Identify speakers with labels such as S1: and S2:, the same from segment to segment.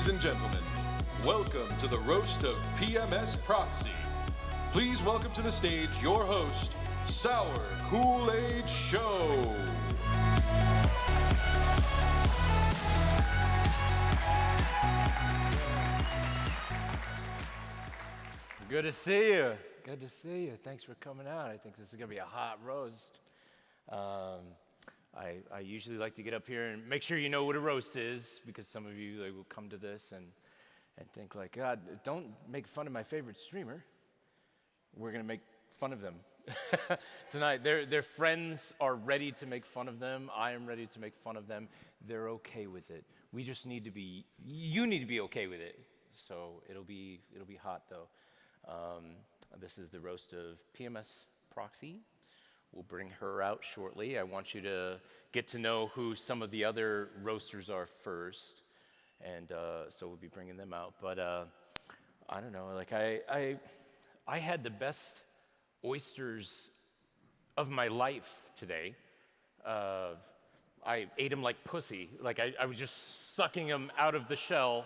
S1: Ladies and gentlemen, welcome to the roast of PMSProxy. Please welcome to the stage your host, SourKoolaidShow.
S2: Good to see you. Good to see you. Thanks for coming out. I think this is going to be a hot roast. I usually like to get up here and make sure you know what a roast is, because some of you will come to this and think like, God, don't make fun of my favorite streamer. We're going to make fun of them tonight. Their friends are ready to make fun of them. I am ready to make fun of them. They're okay with it. We just need to be, you need to be okay with it. So it'll be hot though. This is the roast of PMSProxy. We'll bring her out shortly. I want you to get to know who some of the other roasters are first, and so we'll be bringing them out. But I don't know, like I had the best oysters of my life today. I ate them like pussy. Like I was just sucking them out of the shell.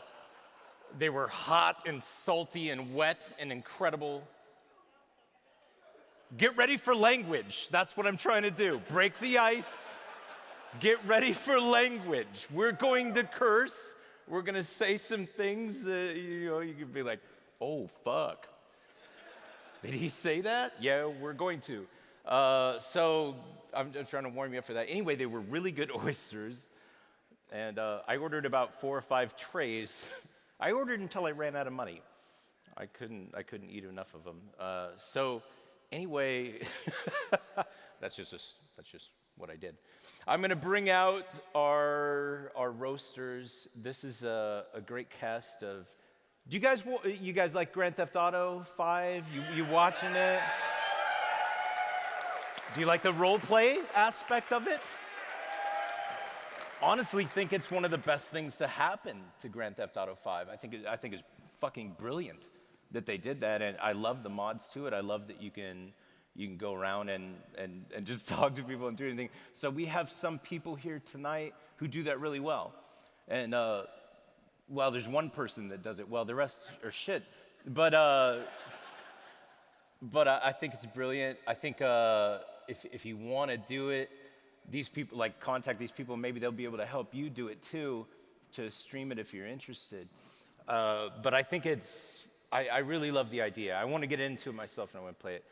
S2: They were hot and salty and wet and incredible. Get ready for language. That's what I'm trying to do. Break the ice. Get ready for language. We're going to curse. We're going to say some things that, you could be like, oh, fuck. Did he say that? Yeah, we're going to. So I'm just trying to warm you up for that. Anyway, they were really good oysters. And I ordered about 4 or 5 trays. I ordered until I ran out of money. I couldn't eat enough of them. So anyway, that's just what I did. I'm going to bring out our roasters. This is a great cast of. Do you guys like Grand Theft Auto 5? You watching it? Do you like the role play aspect of it? Honestly, think it's one of the best things to happen to Grand Theft Auto 5. I think it's fucking brilliant that they did that, and I love the mods to it. I love that you can go around and just talk to people and do anything. So we have some people here tonight who do that really well. And well, there's one person that does it well. The rest are shit. But I think it's brilliant. I think if you want to do it, these people, like, contact these people. Maybe they'll be able to help you do it too, to stream it if you're interested. But I think I really love the idea. I want to get into it myself, and I want to play it.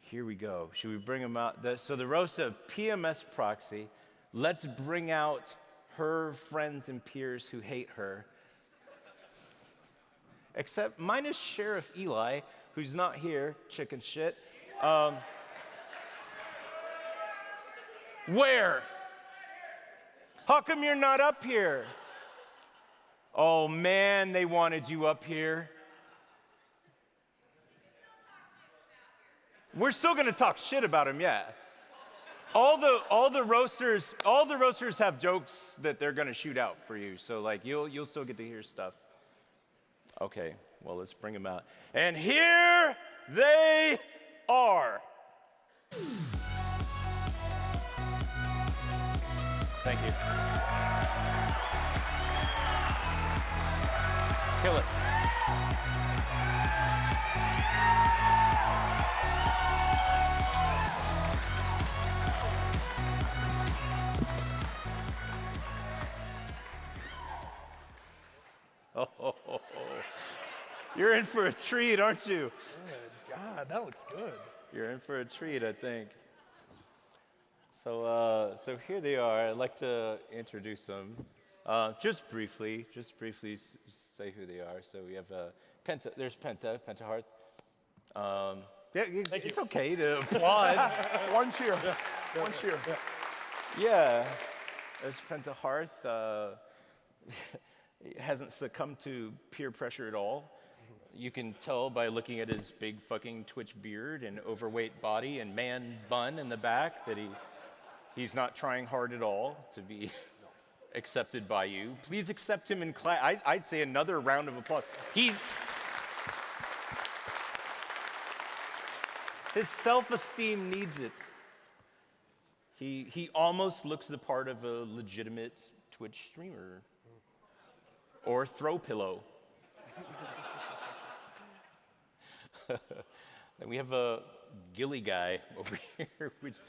S2: Here we go. Should we bring them out? So the roast of PMSProxy. Let's bring out her friends and peers who hate her. Except minus Sheriff Eli, who's not here, chicken shit. Where? How come you're not up here? Oh man, they wanted you up here. We're still gonna talk shit about him, yeah. All the roasters have jokes that they're gonna shoot out for you. So like you'll still get to hear stuff. Okay, well let's bring them out. And here they are. Thank you. Kill it. Oh, you're in for a treat, aren't you?
S3: Good God, that looks good.
S2: You're in for a treat, I think. So here they are. I'd like to introduce them. Just briefly say who they are. So we have Penta. There's Penta Hearth. Yeah, it's okay to applaud.
S3: One cheer. Yeah. One cheer.
S2: Yeah, there's Penta Hearth. He hasn't succumbed to peer pressure at all. You can tell by looking at his big fucking Twitch beard and overweight body and man bun in the back that he's not trying hard at all to be accepted by you. Please accept him in class. I'd say another round of applause. His self-esteem needs it. He almost looks the part of a legitimate Twitch streamer. or throw pillow. Then we have a Gilly guy over here, who's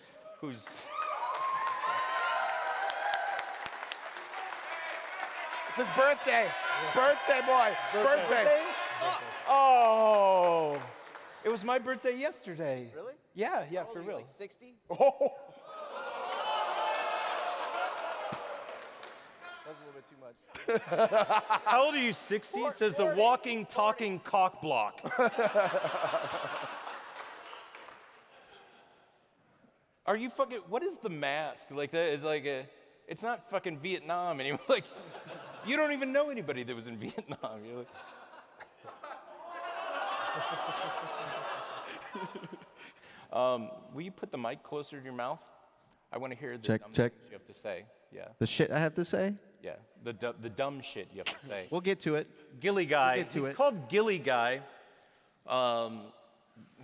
S3: It's his birthday. Birthday boy. Birthday.
S2: oh, it was my birthday yesterday.
S4: Really?
S2: Yeah,
S4: How old
S2: for
S4: are you,
S2: real.
S4: Like 60?
S3: Oh.
S4: That's a little bit too much.
S2: How old are you? 60? Says the walking, talking cock block. Are you fucking? What is the mask? Like that is like a. It's not fucking Vietnam anymore. Like, you don't even know anybody that was in Vietnam. You're like. Will you put the mic closer to your mouth? I want to hear the dumb
S5: check.
S2: things you have to say. Yeah.
S5: The shit I have to say?
S2: Yeah. The dumb shit you have to say.
S5: We'll get to it.
S2: Gilly guy.
S5: get to
S2: He's
S5: it.
S2: called Gilly guy.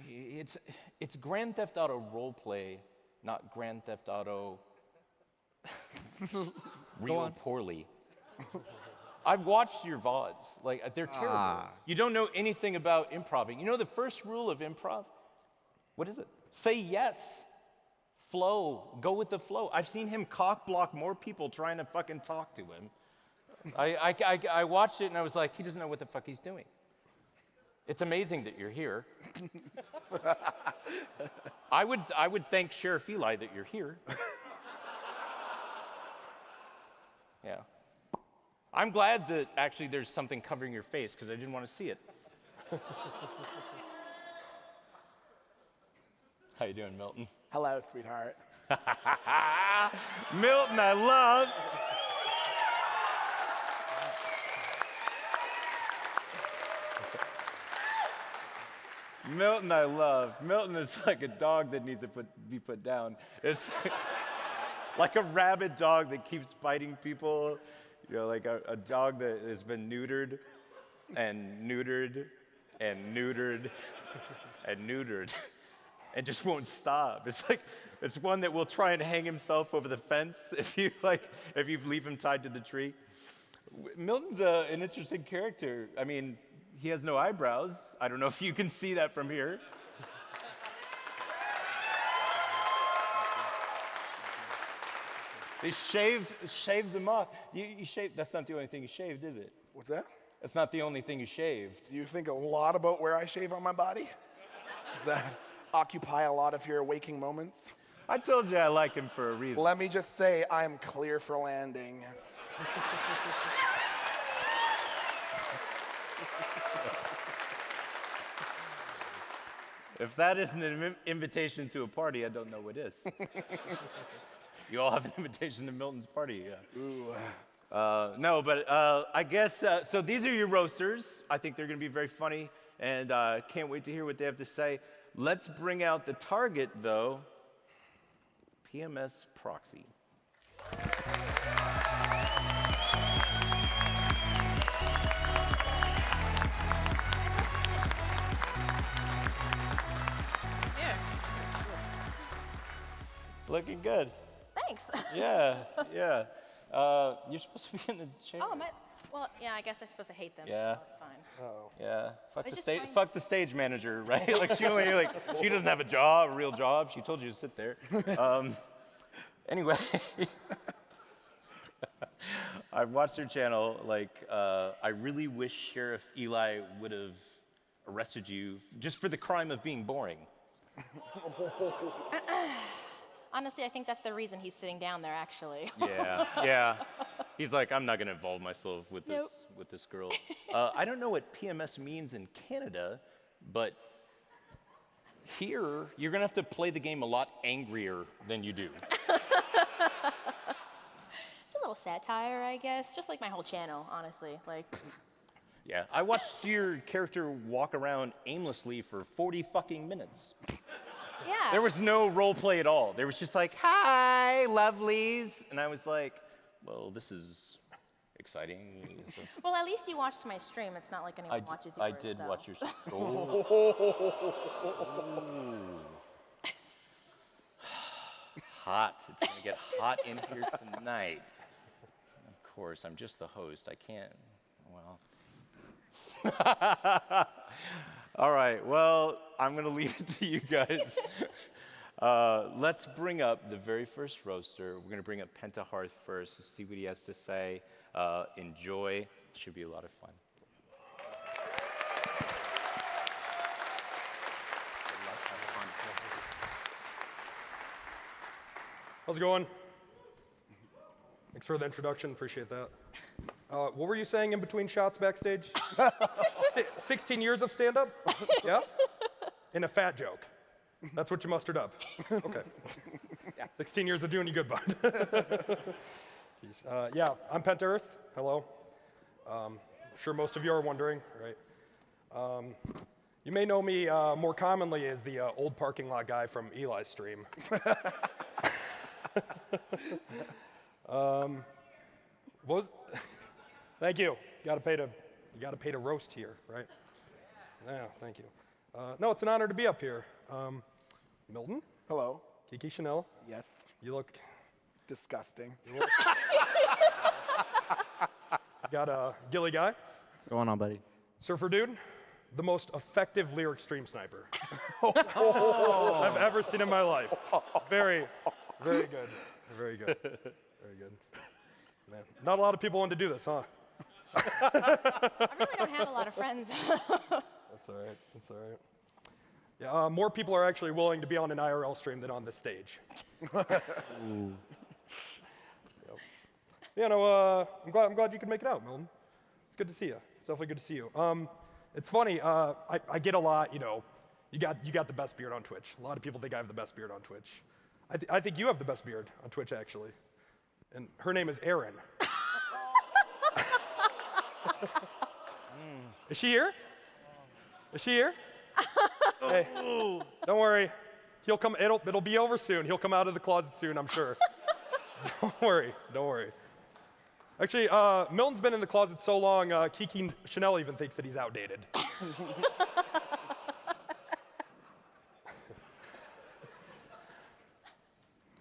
S2: It's Grand Theft Auto roleplay, not Grand Theft Auto real poorly. I've watched your VODs. Like, they're terrible. You don't know anything about improv. You know the first rule of improv? What is it? Say yes. Flow. Go with the flow. I've seen him cock block more people trying to fucking talk to him. I watched it and I was like, he doesn't know what the fuck he's doing. It's amazing that you're here. I would thank Sheriff Eli that you're here. Yeah. I'm glad that actually there's something covering your face because I didn't want to see it. How you doing, Milton?
S3: Hello, sweetheart.
S2: Milton, I love. Milton, I love. Milton is like a dog that needs to be put down. It's like a rabid dog that keeps biting people. You know, like a dog that has been neutered and neutered and neutered and neutered and just won't stop. It's like, it's one that will try and hang himself over the fence if you leave him tied to the tree. Milton's an interesting character. I mean, he has no eyebrows. I don't know if you can see that from here. They shaved them off. You shaved, that's not the only thing you shaved, is it?
S3: What's that?
S2: That's not the only thing you shaved.
S3: Do you think a lot about where I shave on my body? Does that occupy a lot of your waking moments?
S2: I told you I like him for a reason.
S3: Let me just say I am clear for landing.
S2: If that isn't an invitation to a party, I don't know what is. You all have an invitation to Milton's party, yeah.
S3: Ooh.
S2: No, but I guess, so these are your roasters. I think they're going to be very funny, and can't wait to hear what they have to say. Let's bring out the target, though, PMSProxy. Looking good.
S6: Thanks.
S2: Yeah, yeah. You're supposed to be in the chair.
S6: Oh, well, yeah, I guess I'm supposed to hate them.
S2: Yeah.
S6: So it's fine.
S3: Oh.
S2: Yeah.
S6: I was just trying-
S2: Fuck the stage manager, right? Like she doesn't have a real job. She told you to sit there. Anyway, I've watched her channel. Like, I really wish Sheriff Eli would have arrested you just for the crime of being boring.
S6: Honestly, I think that's the reason he's sitting down there, actually.
S2: Yeah. He's like, I'm not gonna involve myself with
S6: Nope.
S2: this girl. I don't know what PMS means in Canada, but here you're gonna have to play the game a lot angrier than you do.
S6: It's a little satire, I guess, just like my whole channel, honestly. Like,
S2: Yeah, I watched your character walk around aimlessly for 40 fucking minutes.
S6: yeah.
S2: There was no role play at all. There was just like, hi, lovelies. And I was like, well, this is exciting.
S6: Well, at least you watched my stream. It's not like anyone watches yours.
S2: I did
S6: so.
S2: watch your oh. Hot. It's going to get hot in here tonight. Of course, I'm just the host. I can't. well. All right, well, I'm going to leave it to you guys. Let's bring up the very first roaster. We're going to bring up Penta Hearth first to see what he has to say. Enjoy. Should be a lot of fun.
S5: How's it going? Thanks for the introduction, appreciate that. What were you saying in between shots backstage? 16 years of stand-up? Yeah? And a fat joke. That's what you mustered up. Okay. 16 years of doing you good, bud. Yeah, I'm Penta Earth. Hello. I'm sure most of you are wondering, right? You may know me more commonly as the old parking lot guy from Eli's stream. Thank you. You gotta pay to roast here, right? Yeah, thank you. No, it's an honor to be up here. Milton,
S3: Hello.
S5: Kiki Chanel,
S3: Yes.
S5: you look
S3: Disgusting.
S5: got a Gilly guy,
S4: What's going on, buddy?
S5: Surfer Dude, the most effective lyric stream sniper I've ever seen in my life. Very good. Very good. Very good. Man, not a lot of people want to do this, huh?
S6: I really don't have a lot of friends.
S5: That's all right. That's all right. Yeah, more people are actually willing to be on an IRL stream than on this stage. Yep. Yeah, no, I'm glad you could make it out, Milton. It's good to see you. It's definitely good to see you. It's funny. I get a lot. You got the best beard on Twitch. A lot of people think I have the best beard on Twitch. I think you have the best beard on Twitch, actually. And her name is Erin. Is she here? Is she here? Hey, don't worry. He'll come. It'll be over soon. He'll come out of the closet soon, I'm sure. Don't worry. Don't worry. Actually, Milton's been in the closet so long, Kiki Chanel even thinks that he's outdated.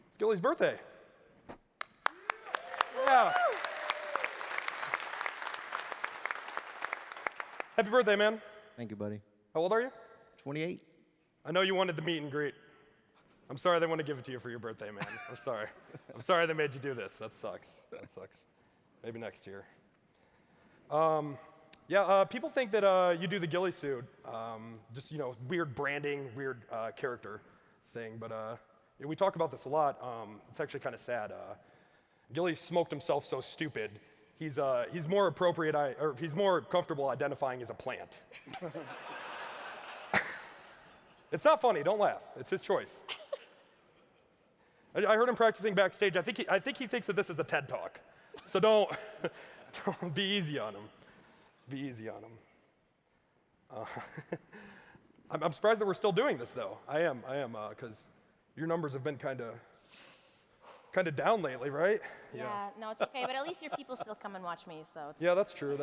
S5: It's Gilly's birthday. Yeah. Happy birthday, man.
S4: Thank you, buddy.
S5: How old are you?
S4: 28.
S5: I know you wanted the meet and greet. I'm sorry they want to give it to you for your birthday, man. I'm sorry. I'm sorry they made you do this. That sucks. That sucks. Maybe next year. Yeah, people think that you do the ghillie suit, just, weird branding, weird character thing, but we talk about this a lot. It's actually kind of sad. Gilly smoked himself so stupid, he's more appropriate, or he's more comfortable identifying as a plant. It's not funny, don't laugh. It's his choice. I heard him practicing backstage. I think he thinks that this is a TED Talk. So don't be easy on him. Be easy on him. I'm surprised that we're still doing this, though. I am, because your numbers have been kind of down lately, right?
S6: Yeah, no, it's okay, but at least your people still come and watch me, so it's
S5: Yeah, that's true.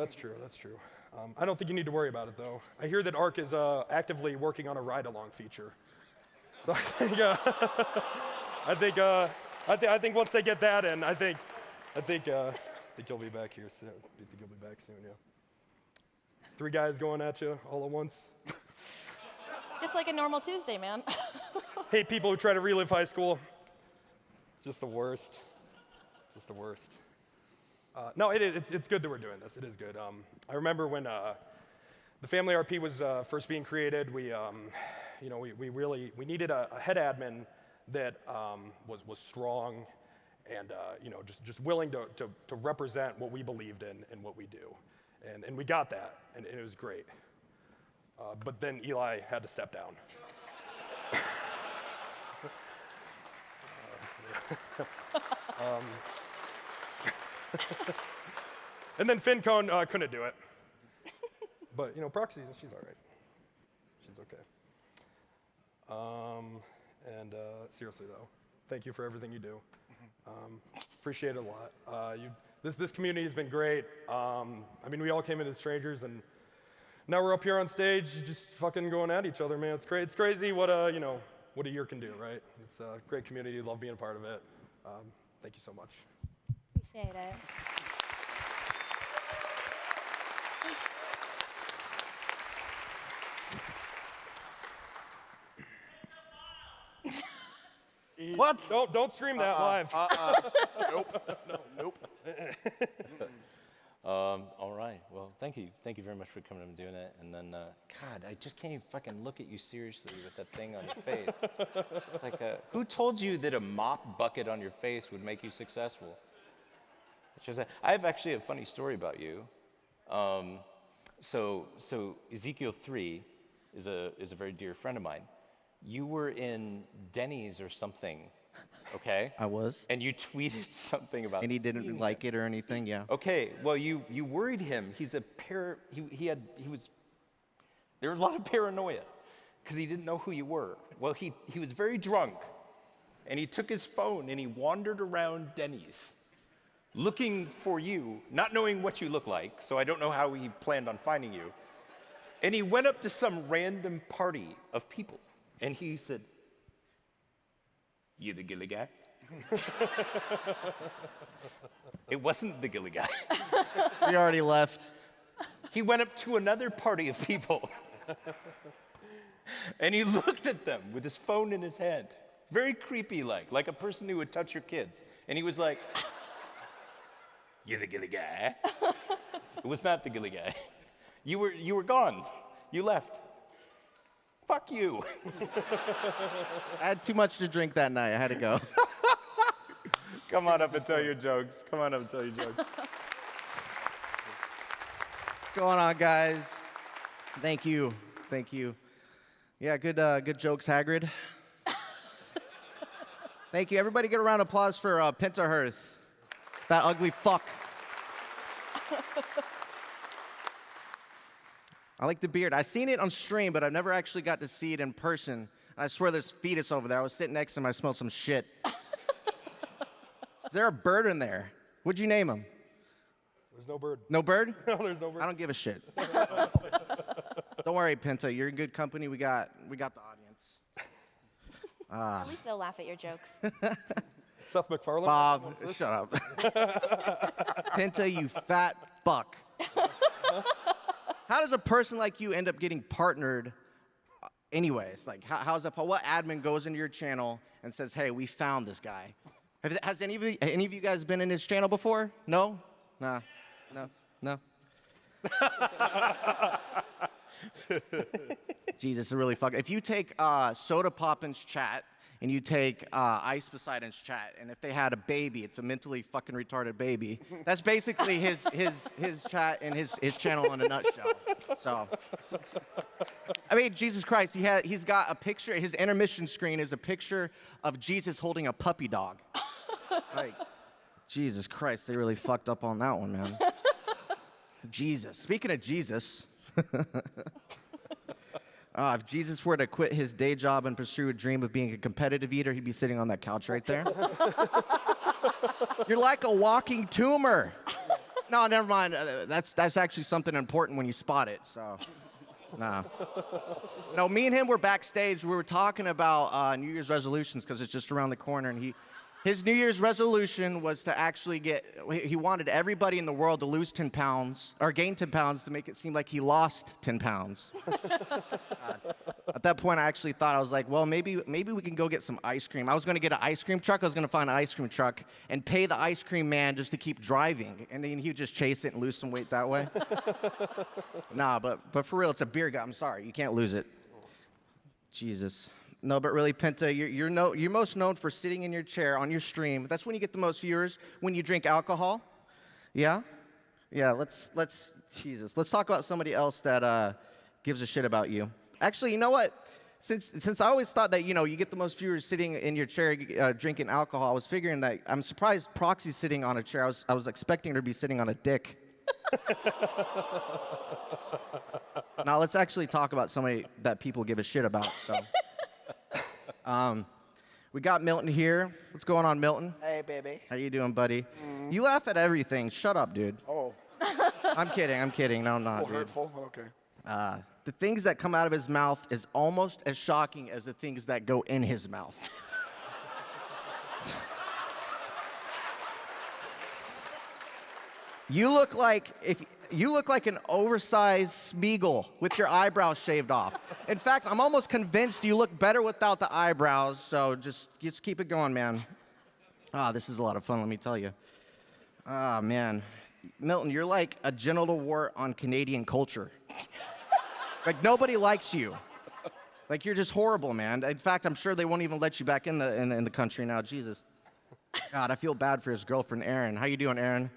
S5: I don't think you need to worry about it, though. I hear that ARC is actively working on a ride-along feature. So I think once they get that in, I think you'll be back here soon. I think you'll be back soon, yeah. 3 guys going at you all at once.
S6: just like a normal Tuesday, man.
S5: Hate people who try to relive high school. Just the worst. Just the worst. No, it's good that we're doing this. It is good. I remember when the Family RP was first being created, we needed a head admin that was strong and just willing to represent what we believed in and what we do. And we got that, and it was great. But then Eli had to step down. And then FinCone couldn't do it. But, Proxy, she's all right. She's okay. Seriously, though, thank you for everything you do. Appreciate it a lot. This community has been great. We all came in as strangers, and now we're up here on stage just fucking going at each other, man. It's great. It's crazy what a year can do, right? It's a great community. Love being a part of it. Thank you so much.
S6: Appreciate it.
S5: What? Don't scream that live.
S3: Nope.
S2: All right. Well, thank you. Thank you very much for coming up and doing it. And then, God, I just can't even fucking look at you seriously with that thing on your face. It's like, who told you that a mop bucket on your face would make you successful? I have actually a funny story about you. So Ezekiel 3 is a very dear friend of mine. You were in Denny's or something, okay?
S4: I was.
S2: And you tweeted something about
S4: And he didn't like it or anything, yeah.
S2: Okay, well, you worried him. There was a lot of paranoia because he didn't know who you were. Well, he was very drunk, and he took his phone and he wandered around Denny's looking for you, not knowing what you look like, so I don't know how he planned on finding you. And he went up to some random party of people, and he said, "You the Gilly guy?" It wasn't the Gilly guy.
S4: We already left.
S2: He went up to another party of people, and he looked at them with his phone in his hand, very creepy like a person who would touch your kids. And he was like, "You the Gilly guy?" It was not the Gilly guy. You were gone. You left. Fuck you.
S4: I had too much to drink that night. I had to go.
S2: Come on up and tell your jokes. Come on up and tell your jokes.
S4: What's going on, guys? Thank you. Yeah, good jokes, Hagrid. Thank you. Everybody get a round of applause for Penta, that ugly fuck. I like the beard. I've seen it on stream, but I've never actually got to see it in person. I swear there's fetus over there. I was sitting next to him. I smelled some shit. Is there a bird in there? What'd you name him?
S5: There's no bird.
S4: No bird?
S5: No, there's no bird.
S4: I don't give a shit. Don't worry, Penta. You're in good company. We got the audience.
S6: At least they'll laugh at your jokes.
S5: Seth MacFarlane.
S4: Bob, shut up. Penta, you fat fuck. How does a person like you end up getting partnered anyways? Like, how's that? What admin goes into your channel and says, "Hey, we found this guy"? Has any of you guys been in his channel before? No? Nah. No? Jesus, it's really fucking. If you take Soda Poppin's chat and you take Ice Poseidon's chat, and if they had a baby, it's a mentally fucking retarded baby. That's basically his chat and his channel in a nutshell. So, I mean, Jesus Christ, he's got a picture. His intermission screen is a picture of Jesus holding a puppy dog. Like, Jesus Christ, they really fucked up on that one, man. Jesus. Speaking of Jesus. If Jesus were to quit his day job and pursue a dream of being a competitive eater, he'd be sitting on that couch right there. You're like a walking tumor. No, never mind. That's actually something important when you spot it, so. Nah. No, me and him were backstage. We were talking about New Year's resolutions because it's just around the corner, and his New Year's resolution was to actually he wanted everybody in the world to lose 10 pounds, or gain 10 pounds to make it seem like he lost 10 pounds. At that point, I actually thought, I was like, well, maybe we can go get some ice cream. I was going to get an ice cream truck. I was going to find an ice cream truck and pay the ice cream man just to keep driving. And then he would just chase it and lose some weight that way. Nah, but for real, it's a beer gut. I'm sorry. You can't lose it. Jesus. No, but really, Penta, you're most known for sitting in your chair on your stream. That's when you get the most viewers, when you drink alcohol. Yeah? Yeah, let's talk about somebody else that gives a shit about you. Actually, you know what? Since I always thought that, you get the most viewers sitting in your chair drinking alcohol, I was figuring that I'm surprised Proxy's sitting on a chair. I was expecting her to be sitting on a dick. Now, let's actually talk about somebody that people give a shit about, so. We got Milton here. What's going on, Milton?
S3: Hey, baby.
S4: How you doing, buddy? You laugh at everything. Shut up, dude.
S3: Oh.
S4: I'm kidding. No, I'm not, dude.
S3: Hurtful? Okay.
S4: The things that come out of his mouth is almost as shocking as the things that go in his mouth. You look like You look like an oversized Smeagol with your eyebrows shaved off. In fact, I'm almost convinced you look better without the eyebrows, so just keep it going, man. This is a lot of fun, let me tell you. Man. Milton, you're like a genital wart on Canadian culture. Like, nobody likes you. Like, you're just horrible, man. In fact, I'm sure they won't even let you back in the country now. Jesus. God, I feel bad for his girlfriend, Erin. How you doing, Erin?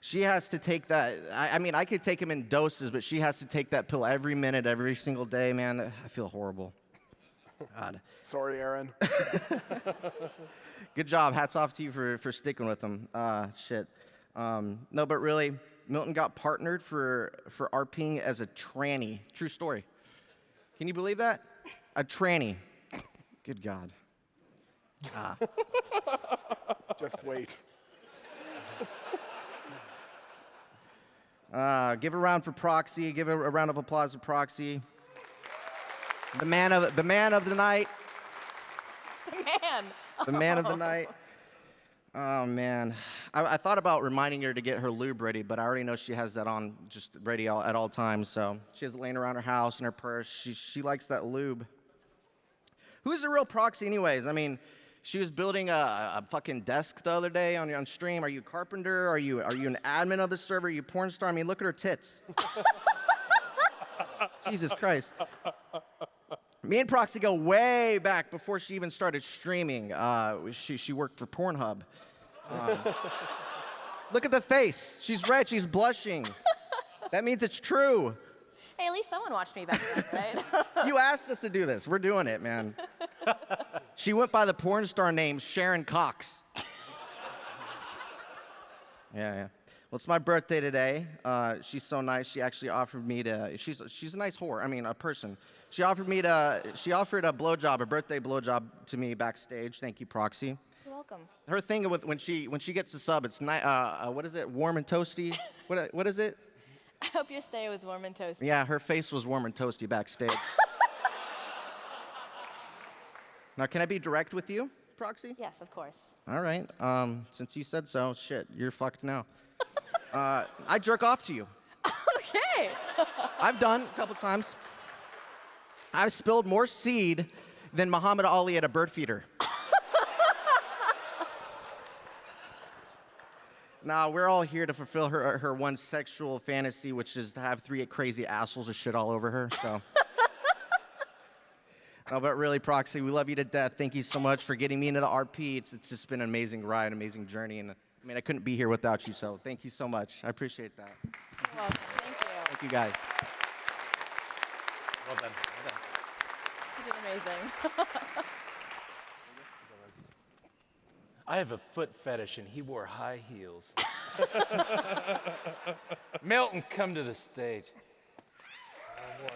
S4: She has to take that. I mean, I could take him in doses, but she has to take that pill every minute, every single day, man. I feel horrible. God.
S3: Sorry, Erin.
S4: Good job. Hats off to you for sticking with him. Shit. No, but really, Milton got partnered for RPing as a tranny. True story. Can you believe that? A tranny. Good God.
S3: Just wait.
S4: Give a round for Proxy. Give a round of applause to Proxy. The man of the night.
S6: Man.
S4: The man of the night. Oh, man. I thought about reminding her to get her lube ready, but I already know she has that on just ready at all times. So she has it laying around her house in her purse. She likes that lube. Who's the real Proxy anyways? I mean, she was building a fucking desk the other day on stream. Are you a carpenter? Are you an admin of the server? Are you a porn star? I mean, look at her tits. Jesus Christ. Me and Proxy go way back before she even started streaming. She worked for Pornhub. Look at the face. She's red. She's blushing. That means it's true.
S6: Hey, at least someone watched me back then, right?
S4: You asked us to do this. We're doing it, man. She went by the porn star name Sharon Cox. Yeah. Well, it's my birthday today. She's so nice. She actually offered me to. She's a nice whore. I mean, a person. She offered a blowjob, a birthday blowjob to me backstage. Thank you, Proxy.
S6: You're welcome.
S4: Her thing with when she gets a sub, it's what is it? Warm and toasty. What is it?
S6: I hope your stay was warm and toasty.
S4: Yeah, her face was warm and toasty backstage. Now, can I be direct with you, Proxy?
S6: Yes, of course.
S4: All right. Since you said so, shit, you're fucked now. I jerk off to you.
S6: Okay.
S4: I've done a couple times. I've spilled more seed than Muhammad Ali at a bird feeder. Now, we're all here to fulfill her one sexual fantasy, which is to have 3 crazy assholes of shit all over her, so. No, but really, Proxy, we love you to death. Thank you so much for getting me into the RP. It's just been an amazing ride, amazing journey, and I mean, I couldn't be here without you, so thank you so much. I appreciate that.
S6: You're welcome. Thank you.
S4: Thank you, guys.
S2: Well done.
S6: You did amazing.
S2: I have a foot fetish, and he wore high heels. Milton, come to the stage. Oh, boy.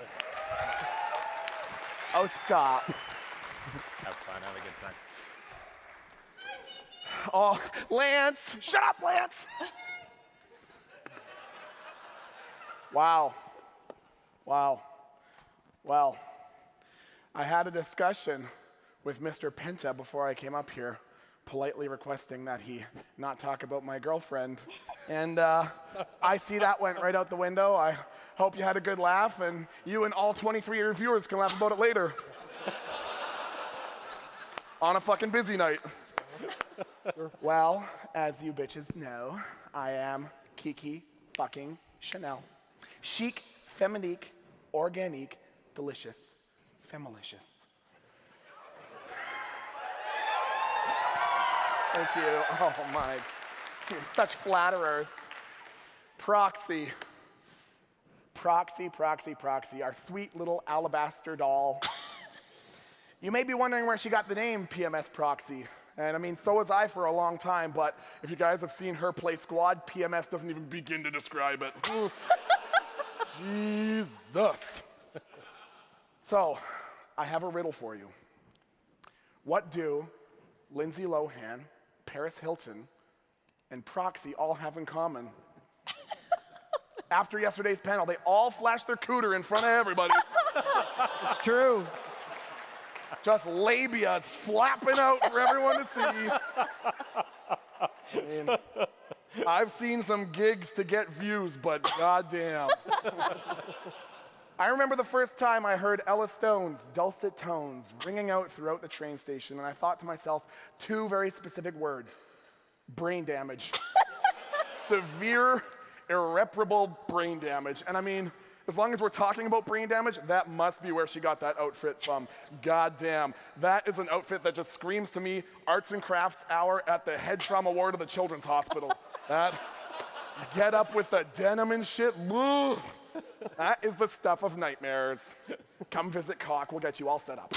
S3: Oh, stop.
S2: Have fun. Have a good time.
S3: Oh, Lance. Shut up, Lance. Wow. Well, I had a discussion with Mr. Penta before I came up here, politely requesting that he not talk about my girlfriend. And I see that went right out the window. I hope you had a good laugh, and you and all 23 of your viewers can laugh about it later. On a fucking busy night. Well, as you bitches know, I am Kiki fucking Chanel. Chic, feminique, organique, delicious, femalicious. Thank you. Oh my, you're such flatterers. Proxy, our sweet little alabaster doll. You may be wondering where she got the name PMSProxy. And I mean, so was I for a long time, but if you guys have seen her play Squad, PMS doesn't even begin to describe it. Jesus. So, I have a riddle for you. What do Lindsay Lohan, Paris Hilton, and Proxy all have in common? After yesterday's panel, they all flashed their cooter in front of everybody.
S4: It's true.
S3: Just labias flapping out for everyone to see. I mean, I've seen some gigs to get views, but goddamn. I remember the first time I heard Ella Stone's dulcet tones ringing out throughout the train station, and I thought to myself two very specific words: brain damage. Severe, irreparable brain damage. And I mean, as long as we're talking about brain damage, that must be where she got that outfit from. Goddamn. That is an outfit that just screams to me arts and crafts hour at the head trauma ward of the Children's Hospital. That get up with the denim and shit. Ugh. That is the stuff of nightmares. Come visit Cock, we'll get you all set up.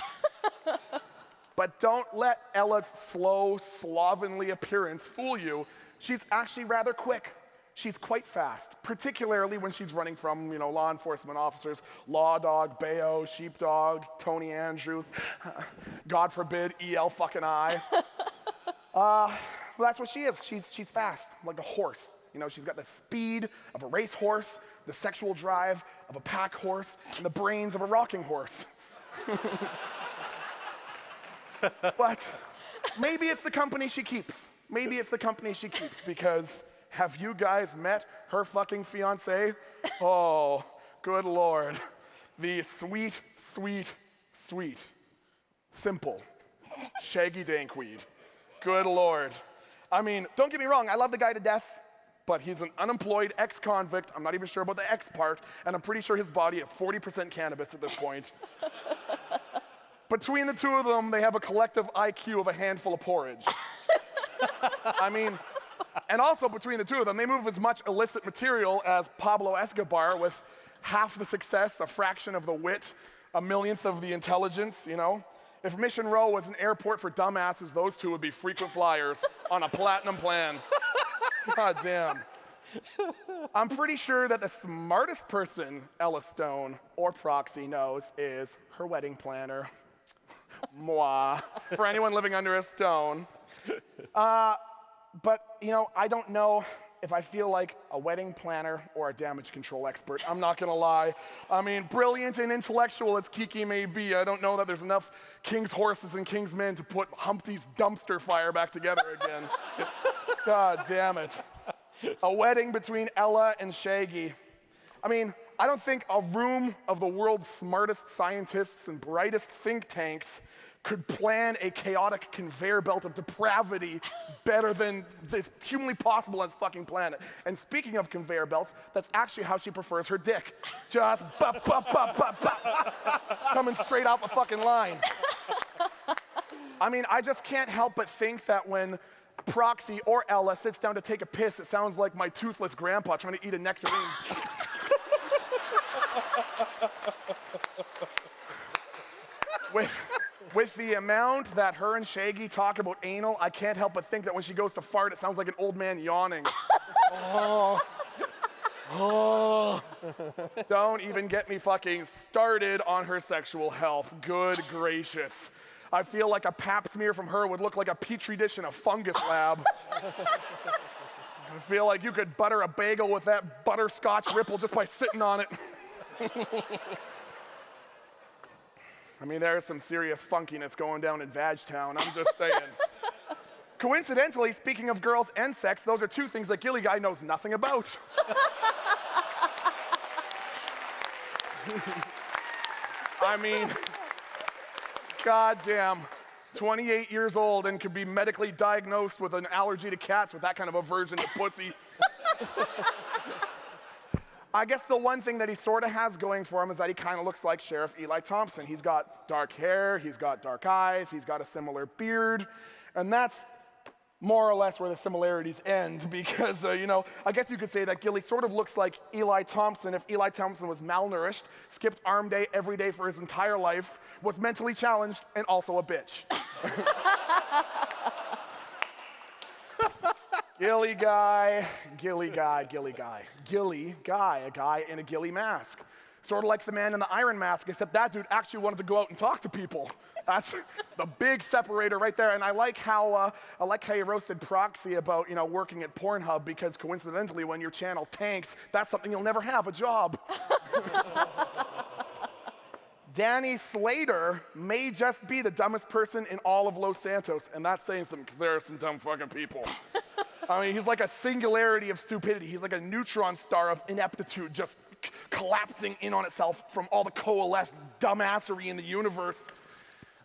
S3: But don't let Ella's slow, slovenly appearance fool you. She's actually rather quick. She's quite fast, particularly when she's running from, law enforcement officers, Law Dog, Bayo, Sheepdog, Tony Andrews, God forbid, EL fucking I. Well, that's what she is. She's fast, like a horse. She's got the speed of a racehorse, the sexual drive of a pack horse, and the brains of a rocking horse. But maybe it's the company she keeps. Maybe it's the company she keeps, because have you guys met her fucking fiancé? Oh, good Lord. The sweet, sweet, sweet, simple, Shaggy Dankweed. Good Lord. I mean, don't get me wrong, I love the guy to death, but he's an unemployed ex-convict. I'm not even sure about the ex part, and I'm pretty sure his body is 40% cannabis at this point. Between the two of them, they have a collective IQ of a handful of porridge. I mean, and also between the two of them, they move as much illicit material as Pablo Escobar with half the success, a fraction of the wit, a millionth of the intelligence, If Mission Row was an airport for dumbasses, those two would be frequent flyers on a platinum plan. God damn. I'm pretty sure that the smartest person Ella Stone or Proxy knows is her wedding planner. Moi. For anyone living under a stone. But, I don't know if I feel like a wedding planner or a damage control expert. I'm not gonna lie. I mean, brilliant and intellectual as Kiki may be, I don't know that there's enough king's horses and king's men to put Humpty's dumpster fire back together again. God damn it. A wedding between Ella and Shaggy. I mean, I don't think a room of the world's smartest scientists and brightest think tanks could plan a chaotic conveyor belt of depravity better than this humanly possible on this fucking planet. And speaking of conveyor belts, that's actually how she prefers her dick. Just bop, bop, bop, bop, bop. Coming straight off the fucking line. I mean, I just can't help but think that when Proxy or Ella sits down to take a piss, it sounds like my toothless grandpa trying to eat a nectarine. With the amount that her and Shaggy talk about anal, I can't help but think that when she goes to fart, it sounds like an old man yawning. Oh. Don't even get me fucking started on her sexual health. Good gracious. I feel like a pap smear from her would look like a petri dish in a fungus lab. I feel like you could butter a bagel with that butterscotch ripple just by sitting on it. I mean, there's some serious funkiness going down in Vagtown, I'm just saying. Coincidentally, speaking of girls and sex, those are two things that Gilly Guy knows nothing about. I mean, goddamn, 28 years old and could be medically diagnosed with an allergy to cats with that kind of aversion to pussy. I guess the one thing that he sort of has going for him is that he kind of looks like Sheriff Eli Thompson. He's got dark hair, he's got dark eyes, he's got a similar beard, and that's more or less where the similarities end because, I guess you could say that Gilly sort of looks like Eli Thompson if Eli Thompson was malnourished, skipped arm day every day for his entire life, was mentally challenged, and also a bitch. Gilly guy, a guy in a Gilly mask. Sort of like the man in the Iron Mask, except that dude actually wanted to go out and talk to people. That's the big separator right there. And I like how you roasted Proxy about, working at Pornhub because coincidentally, when your channel tanks, that's something you'll never have, a job. Danny Slater may just be the dumbest person in all of Los Santos, and that's saying something because there are some dumb fucking people. I mean, he's like a singularity of stupidity. He's like a neutron star of ineptitude, just collapsing in on itself from all the coalesced dumbassery in the universe.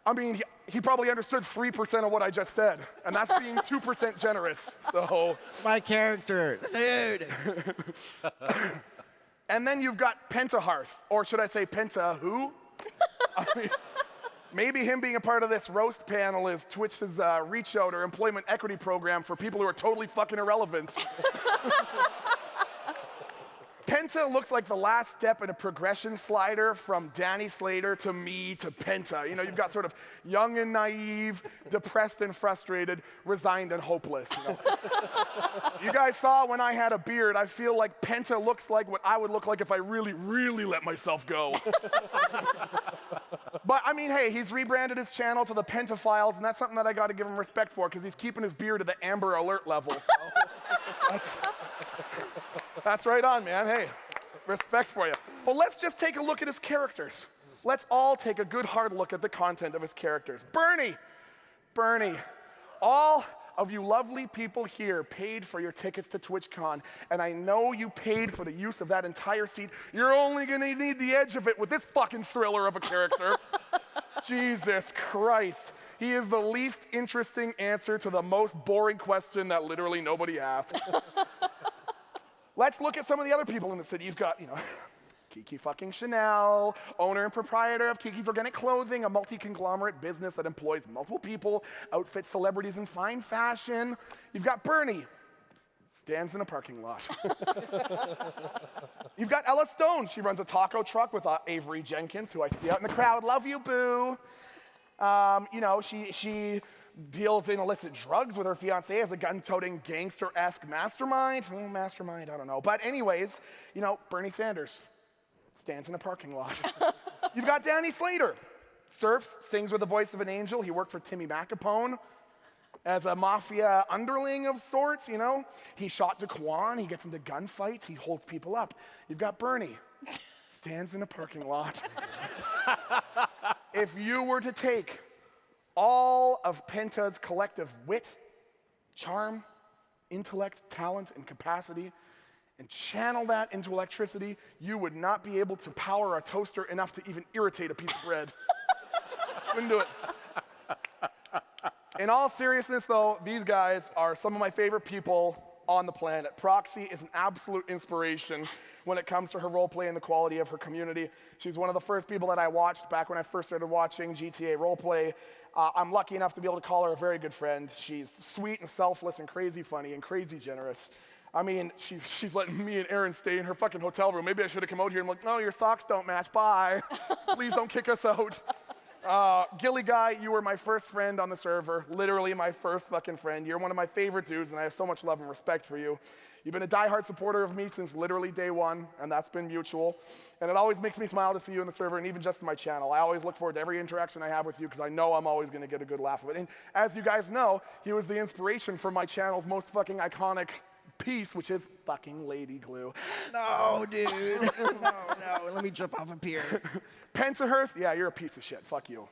S3: I mean, he probably understood 3% of what I just said, and that's being 2% generous, so.
S4: It's my character, dude.
S3: And then you've got Pentahearth, or should I say Penta who? I mean, maybe him being a part of this roast panel is Twitch's reach out or employment equity program for people who are totally fucking irrelevant. Penta looks like the last step in a progression slider from Danny Slater to me to Penta. You know, you've got sort of young and naive, depressed and frustrated, resigned and hopeless. You know? You guys saw when I had a beard, I feel like Penta looks like what I would look like if I really, really let myself go. But I mean, hey, he's rebranded his channel to the Penta Files, and that's something that I got to give him respect for, because he's keeping his beard at the Amber Alert level. So that's right on, man. Hey, respect for you. But let's just take a look at his characters. Let's all take a good hard look at the content of his characters. Bernie, all of you lovely people here paid for your tickets to TwitchCon, and I know you paid for the use of that entire seat. You're only gonna need the edge of it with this fucking thriller of a character. Jesus Christ. He is the least interesting answer to the most boring question that literally nobody asked. Let's look at some of the other people in the city. You've got, you know, Kiki fucking Chanel, owner and proprietor of Kiki's Organic Clothing, a multi-conglomerate business that employs multiple people, outfits celebrities in fine fashion. You've got Bernie, stands in a parking lot. You've got Ella Stone. She runs a taco truck with Avery Jenkins, who I see out in the crowd. Love you, boo. You know, she deals in illicit drugs with her fiancé as a gun-toting gangster-esque mastermind. Mastermind, I don't know. But anyways, you know, Bernie Sanders stands in a parking lot. You've got Danny Slater. Surfs, sings with the voice of an angel. He worked for Timmy McApone as a mafia underling of sorts, you know. He shot Daquan. He gets into gunfights. He holds people up. You've got Bernie. Stands in a parking lot. If you were to take all of Penta's collective wit, charm, intellect, talent, and capacity, and channel that into electricity, you would not be able to power a toaster enough to even irritate a piece of bread. Couldn't do it. In all seriousness, though, these guys are some of my favorite people on the planet. Proxy is an absolute inspiration when it comes to her roleplay and the quality of her community. She's one of the first people that I watched back when I first started watching GTA roleplay. I'm lucky enough to be able to call her a very good friend. She's sweet and selfless and crazy funny and crazy generous. I mean, she's letting me and Aaron stay in her fucking hotel room. Maybe I should have come out here and like, no, your socks don't match, bye. Please don't kick us out. Gilly Guy, you were my first friend on the server, literally my first fucking friend. You're one of my favorite dudes, and I have so much love and respect for you. You've been a diehard supporter of me since literally day one, and that's been mutual. And it always makes me smile to see you in the server, and even just in my channel. I always look forward to every interaction I have with you, because I know I'm always gonna get a good laugh of it. And as you guys know, he was the inspiration for my channel's most fucking iconic piece, which is fucking Lady Glue.
S4: No, dude. No. Let me jump off a pier.
S3: Pentahearth, yeah, you're a piece of shit. Fuck you.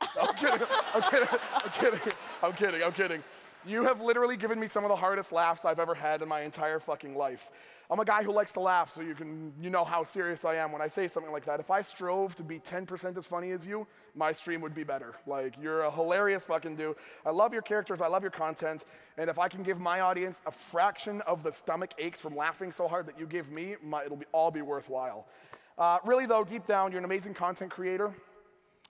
S3: I'm kidding. You have literally given me some of the hardest laughs I've ever had in my entire fucking life. I'm a guy who likes to laugh, so you know how serious I am when I say something like that. If I strove to be 10% as funny as you, my stream would be better. Like, you're a hilarious fucking dude. I love your characters, I love your content, and if I can give my audience a fraction of the stomach aches from laughing so hard that you give me, it'll all be worthwhile. Really though, deep down, you're an amazing content creator,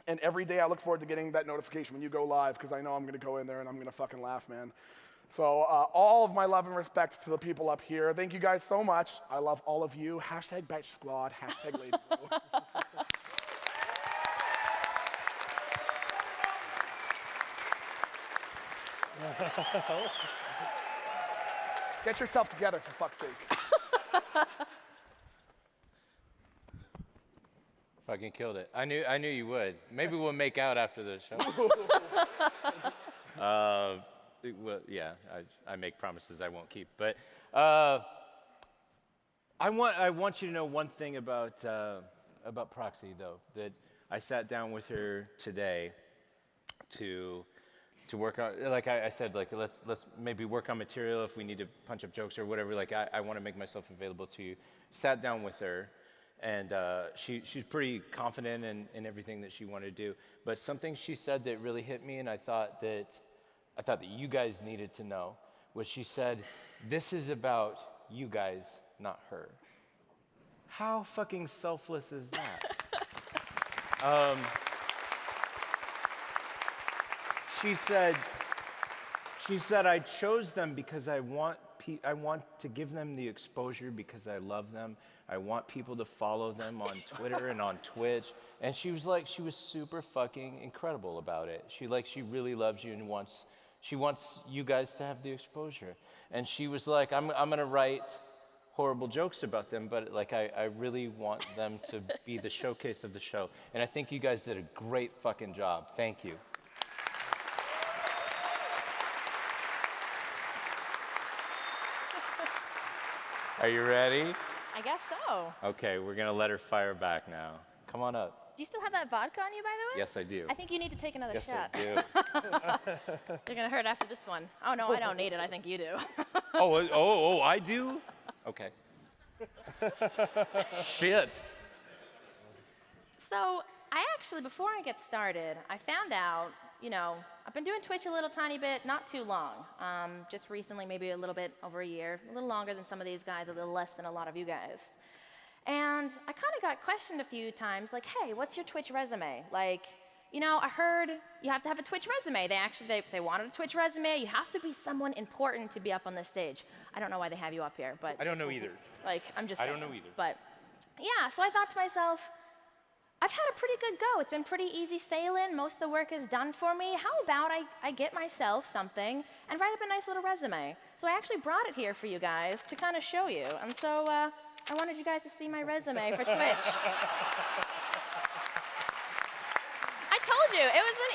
S3: and every day I look forward to getting that notification when you go live, because I know I'm gonna go in there and I'm gonna fucking laugh, man. So all of my love and respect to the people up here. Thank you guys so much. I love all of you. Hashtag Batch Squad, hashtag Lady Glue. Get yourself together, for fuck's sake.
S2: Fucking killed it. I knew you would. Maybe we'll make out after the show. Well, yeah, I make promises I won't keep. But I want you to know one thing about Proxy, though, that I sat down with her today to to work on, like I said, like let's maybe work on material if we need to punch up jokes or whatever. Like I want to make myself available to you. Sat down with her, and she's pretty confident in everything that she wanted to do. But something she said that really hit me, and I thought that you guys needed to know, was she said, "This is about you guys, not her." How fucking selfless is that? She said, I chose them because I want to give them the exposure because I love them. I want people to follow them on Twitter and on Twitch. And she was super fucking incredible about it. She really loves you and she wants you guys to have the exposure. And she was like, I'm gonna write horrible jokes about them, but like I really want them to be the showcase of the show. And I think you guys did a great fucking job. Thank you. Are you ready?
S6: I guess so.
S2: Okay, we're gonna let her fire back now. Come on up.
S6: Do you still have that vodka on you, by the way?
S2: Yes, I do.
S6: I think you need to take another
S2: Yes,
S6: shot.
S2: I do.
S6: You're gonna hurt after this one. Oh no, I don't need it. I think you do.
S2: Oh, I do? Okay. Shit.
S6: So I actually, before I get started, I found out, I've been doing Twitch a little tiny bit, not too long. Just recently, maybe a little bit over a year, a little longer than some of these guys, a little less than a lot of you guys. And I kind of got questioned a few times, like, hey, what's your Twitch resume? Like, I heard you have to have a Twitch resume. They wanted a Twitch resume. You have to be someone important to be up on this stage. I don't know why they have you up here, but
S2: I don't know either.
S6: Like, I'm just
S2: I
S6: saying.
S2: don't know either.
S6: But yeah, so I thought to myself, I've had a pretty good go. It's been pretty easy sailing. Most of the work is done for me. How about I get myself something and write up a nice little resume? So I actually brought it here for you guys to kind of show you. And so I wanted you guys to see my resume for Twitch. I told you, it was an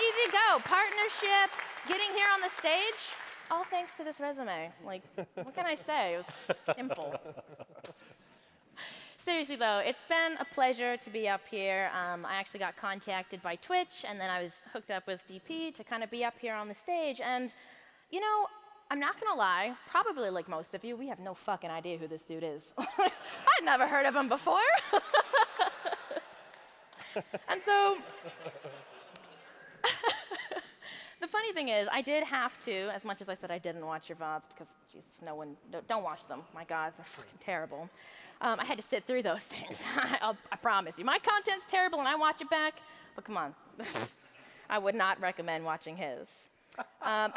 S6: easy go. Partnership, getting here on the stage, all thanks to this resume. Like, what can I say? It was simple. Seriously though, it's been a pleasure to be up here. I actually got contacted by Twitch, and then I was hooked up with DP to kind of be up here on the stage. And, I'm not gonna lie, probably like most of you, we have no fucking idea who this dude is. I'd never heard of him before. And so, the funny thing is, I did have to, as much as I said I didn't watch your VODs, because Jesus, don't watch them. My God, they're fucking terrible. I had to sit through those things. I promise you. My content's terrible and I watch it back, but come on. I would not recommend watching his. Yeah,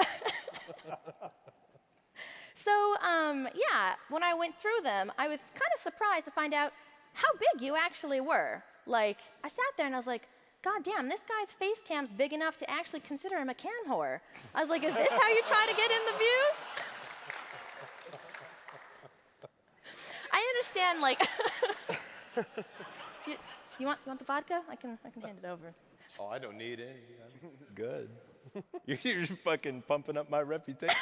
S6: when I went through them, I was kind of surprised to find out how big you actually were. Like, I sat there and I was like, God damn, this guy's face cam's big enough to actually consider him a cam whore. I was like, is this how you try to get in the views? I understand, like, you want the vodka? I can hand it over.
S2: Oh, I don't need any. I'm good. You're just fucking pumping up my reputation.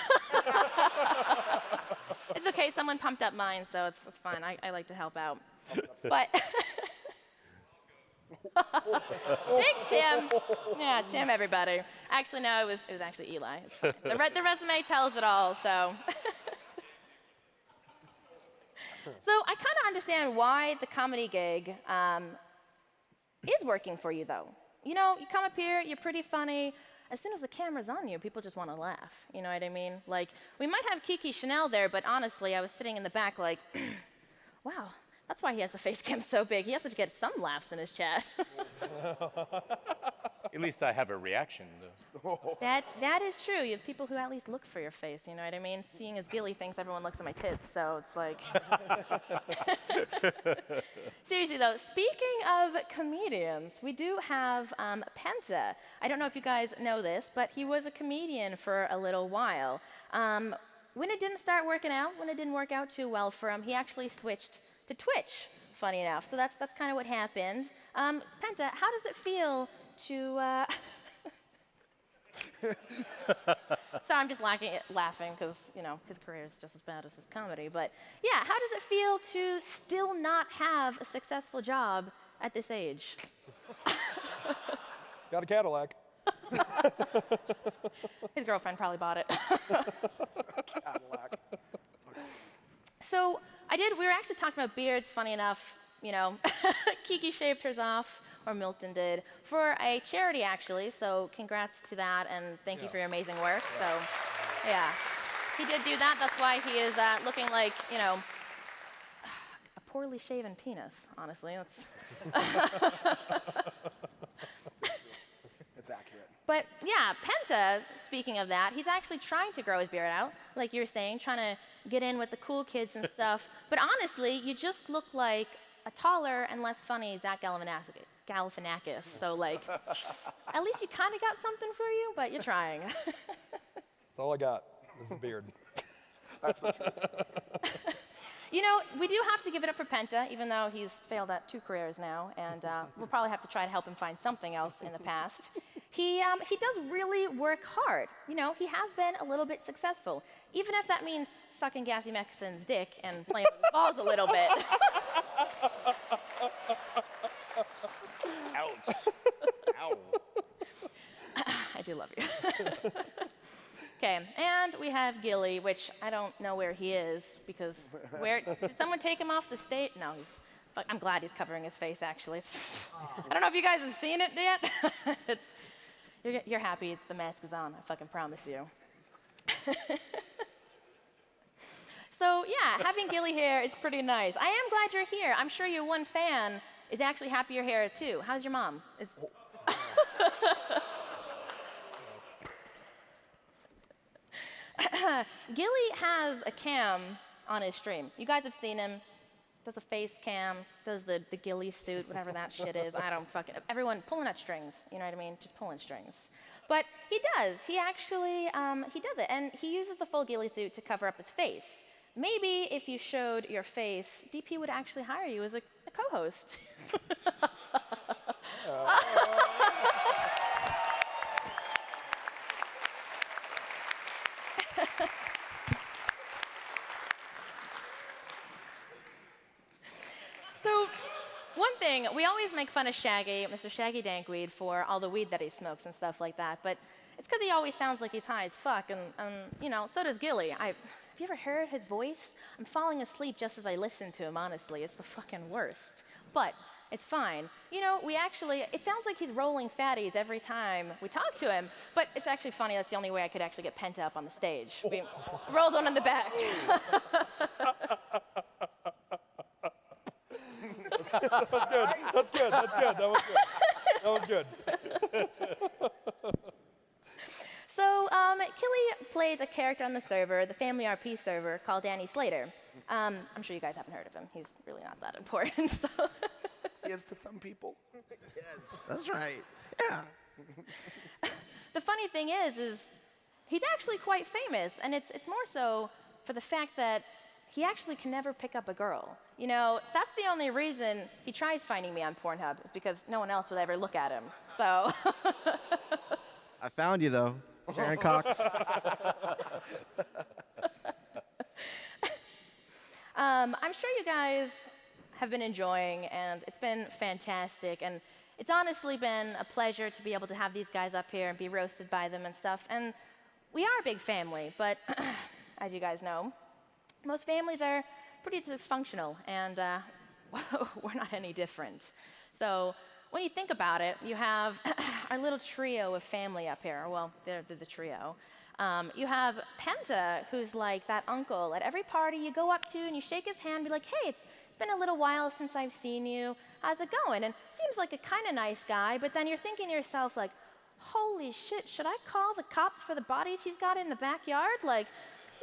S6: It's okay, someone pumped up mine, so it's fine. I like to help out. But thanks, Tim. Yeah, Tim, everybody. Actually, no, it was actually Eli. It's fine. The resume tells it all, so. So I kind of understand why the comedy gig is working for you, though. You come up here, you're pretty funny. As soon as the camera's on you, people just want to laugh. You know what I mean? Like, we might have Kiki Chanel there, but honestly, I was sitting in the back like, wow, that's why he has the face cam so big. He has to get some laughs in his chat.
S2: At least I have a reaction, though.
S6: That is true. You have people who at least look for your face, you know what I mean? Seeing as Gilly thinks everyone looks at my tits, so it's like. Seriously though, speaking of comedians, we do have Penta. I don't know if you guys know this, but he was a comedian for a little while. When it didn't start working out, when it didn't work out too well for him, he actually switched to Twitch, funny enough. So that's kind of what happened. Penta, how does it feel to So I'm just laughing because, his career is just as bad as his comedy. But yeah, how does it feel to still not have a successful job at this age?
S5: Got a Cadillac.
S6: His girlfriend probably bought it.
S3: Cadillac.
S6: So we were actually talking about beards, funny enough, you know, Kiki shaved hers off, or Milton did, for a charity actually, so congrats to that, and thank you for your amazing work. So, yeah, he did do that. That's why he is looking like, you know, a poorly shaven penis, honestly. That's
S3: It's accurate.
S6: But yeah, Penta, speaking of that, he's actually trying to grow his beard out, like you were saying, trying to get in with the cool kids and stuff. But honestly, you just look like a taller and less funny Zach Galifianakis. So like, at least you kind of got something for you, but you're trying.
S5: That's all I got. Is the beard.
S6: You know, we do have to give it up for Penta, even though he's failed at 2 careers now, and we'll probably have to try to help him find something else in the past. He does really work hard. You know, he has been a little bit successful, even if that means sucking Gassy Mexicans' dick and playing with his balls a little bit.
S2: Ouch. Ow.
S6: I do love you. Okay, and we have Gilly, which I don't know where he is, because did someone take him off the stage? No, I'm glad he's covering his face, actually. I don't know if you guys have seen it yet. You're happy the mask is on, I fucking promise you. So yeah, having Gilly here is pretty nice. I am glad you're here. I'm sure your one fan is actually happy you're here too. How's your mom? Gilly has a cam on his stream. You guys have seen him. Does a face cam, does the Gilly suit, whatever that shit is. I don't fucking, everyone pulling at strings, you know what I mean? Just pulling strings. But he does, he actually, he does it. And he uses the full Gilly suit to cover up his face. Maybe if you showed your face, DP would actually hire you as a co-host. So, one thing, we always make fun of Shaggy, Mr. Shaggy Dankweed, for all the weed that he smokes and stuff like that, but it's because he always sounds like he's high as fuck, and you know, so does Gilly. Have you ever heard his voice? I'm falling asleep just as I listen to him, honestly. It's the fucking worst. But it's fine. You know, it sounds like he's rolling fatties every time we talk to him, but it's actually funny. That's the only way I could actually get Penta up on the stage. We rolled one in the back.
S5: That's good. That's good. That was good.
S6: So, Killy plays a character on the server, the Family RP server, called Danny Slater. I'm sure you guys haven't heard of him. He's really not that important. So.
S3: He is to some people.
S4: Yes, that's right. Yeah.
S6: The funny thing is he's actually quite famous, and it's more so for the fact that he actually can never pick up a girl. You know, that's the only reason he tries finding me on Pornhub, is because no one else would ever look at him. So.
S4: I found you, though. Sharon Cox.
S6: I'm sure you guys have been enjoying, and it's been fantastic, and it's honestly been a pleasure to be able to have these guys up here and be roasted by them and stuff. And we are a big family, but as you guys know, most families are pretty dysfunctional, and we're not any different. So when you think about it, you have our little trio of family up here. Well, they're the trio. You have Penta, who's like that uncle at every party you go up to and you shake his hand and be like, hey, it's been a little while since I've seen you. How's it going? And seems like a kind of nice guy, but then you're thinking to yourself, like, holy shit, should I call the cops for the bodies he's got in the backyard? Like,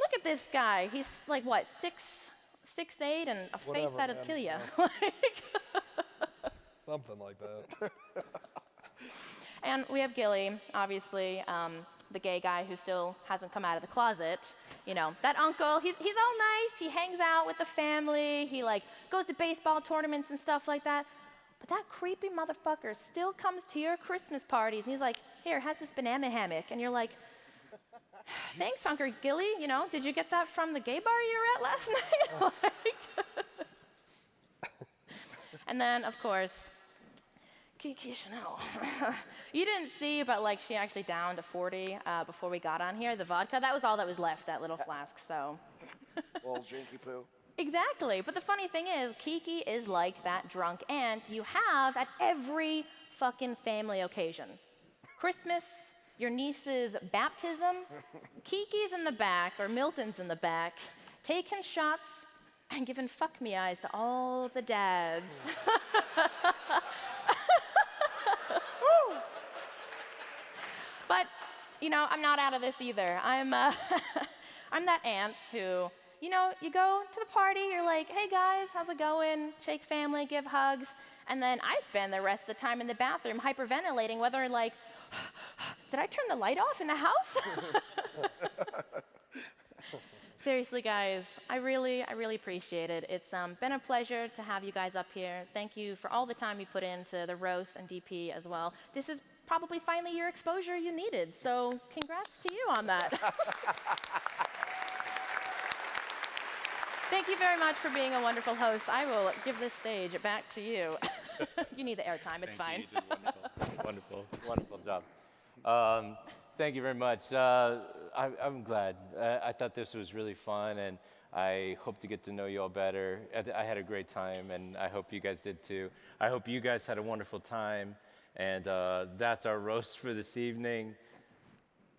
S6: look at this guy. He's like, what, 6'8", and a face that'd kill you.
S5: Something like that.
S6: And we have Gilly, obviously, the gay guy who still hasn't come out of the closet. You know, that uncle, he's all nice. He hangs out with the family. He, like, goes to baseball tournaments and stuff like that. But that creepy motherfucker still comes to your Christmas parties. And he's like, here, has this banana hammock. And you're like, thanks, Uncle Gilly. You know, did you get that from the gay bar you were at last night? Like, and then, of course, Kiki Chanel. You didn't see, but like she actually downed to 40 before we got on here. The vodka, that was all that was left, that little flask, so.
S3: Old drinky poo.
S6: Exactly, but the funny thing is, Kiki is like that drunk aunt you have at every fucking family occasion. Christmas, your niece's baptism, Kiki's in the back, or Milton's in the back, taking shots and giving fuck me eyes to all the dads. But, you know, I'm not out of this either. I'm that aunt who, you know, you go to the party, you're like, hey guys, how's it going? Shake family, give hugs. And then I spend the rest of the time in the bathroom hyperventilating, whether like, did I turn the light off in the house? Seriously, guys, I really appreciate it. It's been a pleasure to have you guys up here. Thank you for all the time you put into the roast and DP as well. This is probably finally your exposure you needed, so congrats to you on that. Thank you very much for being a wonderful host. I will give this stage back to you. You need the airtime, it's fine.
S2: You did wonderful job. Thank you very much. I'm glad. I thought this was really fun, and I hope to get to know you all better. I had a great time, and I hope you guys did too. I hope you guys had a wonderful time, and that's our roast for this evening.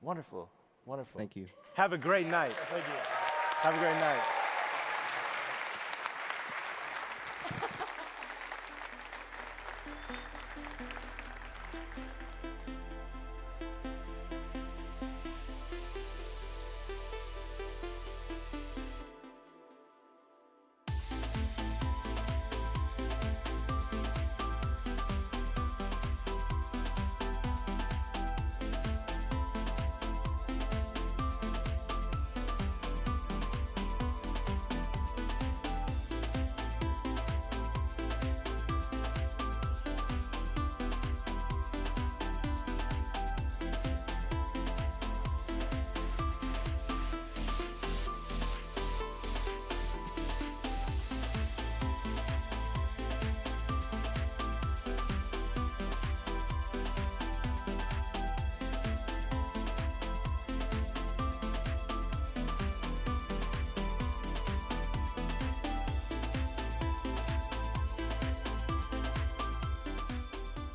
S2: Wonderful.
S4: Thank you.
S2: Have a great night.
S5: Thank you.
S2: Have a great night.